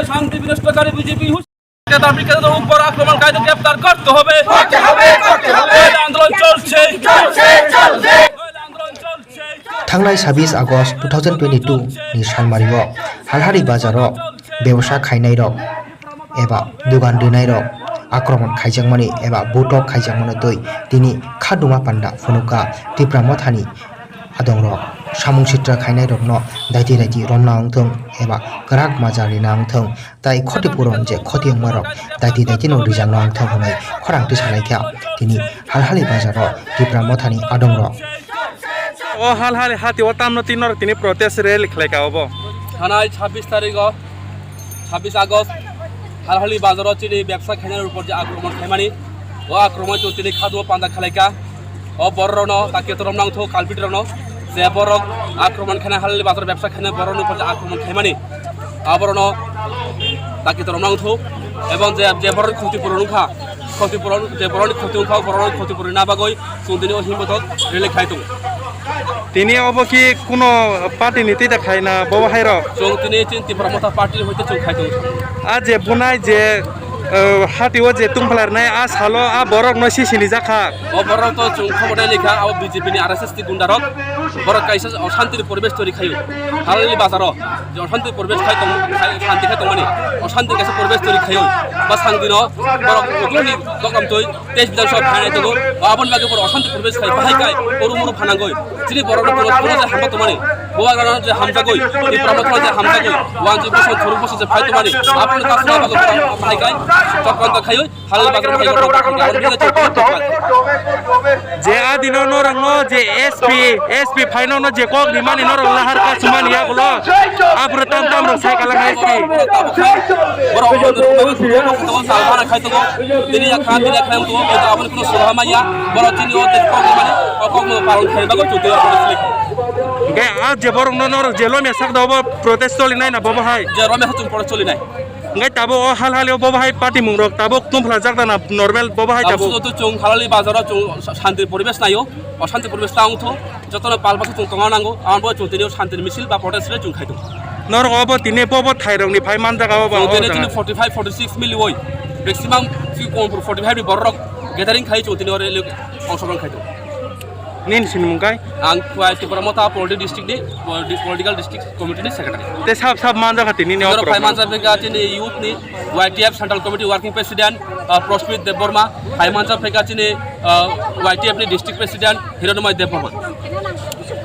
শান্তি বিনষ্টকারী বিজেপি উপর আক্রমণকারীদের গ্রেফতার করতে হবে। আন্দোলন চলছে। थांनाय 26 आगस्ट 2022 नि सानमारियाव हालहारि बाजाराव बेवसा खायनाय रक एबा दुगान दिनाय रक आक्रमण खायजांमानि एबा बुटक खायजांमानि दै दिनि खादुमा पान्डा फुनुका तिप्रामथानि आदं रक सामुं सित्रा खायनाय रकनो दायति दायति रमना अंथों एबा गराग माजारि नांथों ताई खतिपुरन जे खतियंमा रक दायति दायति नो रिजांनो अंथों होनाय खरांथि सानायखा दिनि हालहारि बाजाराव तिप्रामथानि आदं रक ओ हालहारि हातियाव तामनो तिनर तिनि प्रोटेस्ट रैली खालायखावबो थानाय 26 तारिखआव 26 আগস্ট हालहारि बाजाराव चिनि व्यवसा खायनायनि উপর যে আক্রমণ খায়মানি ও আক্রমণ চলতিনি খাদুয়া পান্দা খালাইকা ও বড়রনো তাকে তরম নাংথো কালপিটরনো যে বড় আক্রমণ খায়না হালহারি বাজার ব্যবসা খায়না বড়রনো উপর যে আক্রমণ খায়মানি আবরনো তাকে তরম নাংথো এবং যে বড় ক্ষতিপূরণ যে বড় ক্ষতিপূরণ না বাগৈ সুদিনি ও হিমবতক রেলে খাইতো তিনি অব কি কোনো পার্টি নীতি দেখায় না ববাহাইর जों दिनै तिप्रामथा पार्टी हयतो जों खायदों आ जे बुनाय जे हातियाव जे तुंफलारनाय आ सालो आ बरक न सिसिनि जाखा ও বড় তো जों खबरदाय लेखा ও বিজেপি নি आरएसएस ति गुंडारक বড় কাইসা অশান্তির পরিবেশ তৈরি খাইও হালহারি বাজারও যে অশান্তির পরিবেশ খাইতো শান্তি খাইতো মানে অশান্তির কাছে পরিবেশ তৈরি খাইও বা সাংদিন বড় ওগুলি দকাম তৈ তেজ বিধানসভা ফাইনাই তো আবন লাগে বড় অশান্তি পরিবেশ খাই বাহাইকাই পরুমুরু ফানাঙ্গই যিনি বড় কোনো যে হামতো মানে বোয়াগানো যে হামজাগই তিপ্রামথা যে হামজাগই ওয়ান যে বছর ধরু বছর যে ফাইতো মানে আপন কাছে বাহাইকাই চক্রান্ত খাইও হালহারি বাজার जे आ दिनो नरंगो जे एसपी फाइनो न जे कोक निमानि नरंग लाहार का सुमानि या बोलो आपुर ताम ताम रंग साइकल एसपी बरो तो सालभाना खाइतो दिनि या खान दिनि खायम तो आबन कोनो सुभामाया बरो तिनि ओ ते कोक निमानि कोक पालन खाइबागो चुते गे आ जे बरंग नर जेलो मे साक दबो प्रोटेस्ट चलि नाय ना बबो हाय जे रमे हतुन पड़ चलि नाय ngai tabo o halhaliaw bobahai party mungrok tabo tumphla jakdana normal bobahai tabo তো जों हालहारि बाजाराव जों शान्ति परिवेश नायो अशान्ति परिवेश तांथो जतन पालबाखौ जों तंगानांगौ आंबो चुतिनियाव शान्ति मिছিল বা protest रे जों खायदों nor obo tine bobo thairongni phai manjagaw ba जों दिनै 45 46 मिली वय मैक्सिमाम 45 नि बररक गैदारिं खाइ चुतिनि ओरे अंशग्रहण खायदों nin sinmungkai आं तिप्रामथा पलिटिकल डिस्ट्रिक्ट कमिटिनि secretary te sab manja khati ni ne जरो फाइमानसा फेगा चिनि यूथ नि YTF central committee working president Prasmit Debbarma फाइमानसा फेगा चिनि YTF नि डिस्ट्रिक्ट प्रेसिडेंट हिरणमय देवबर्मा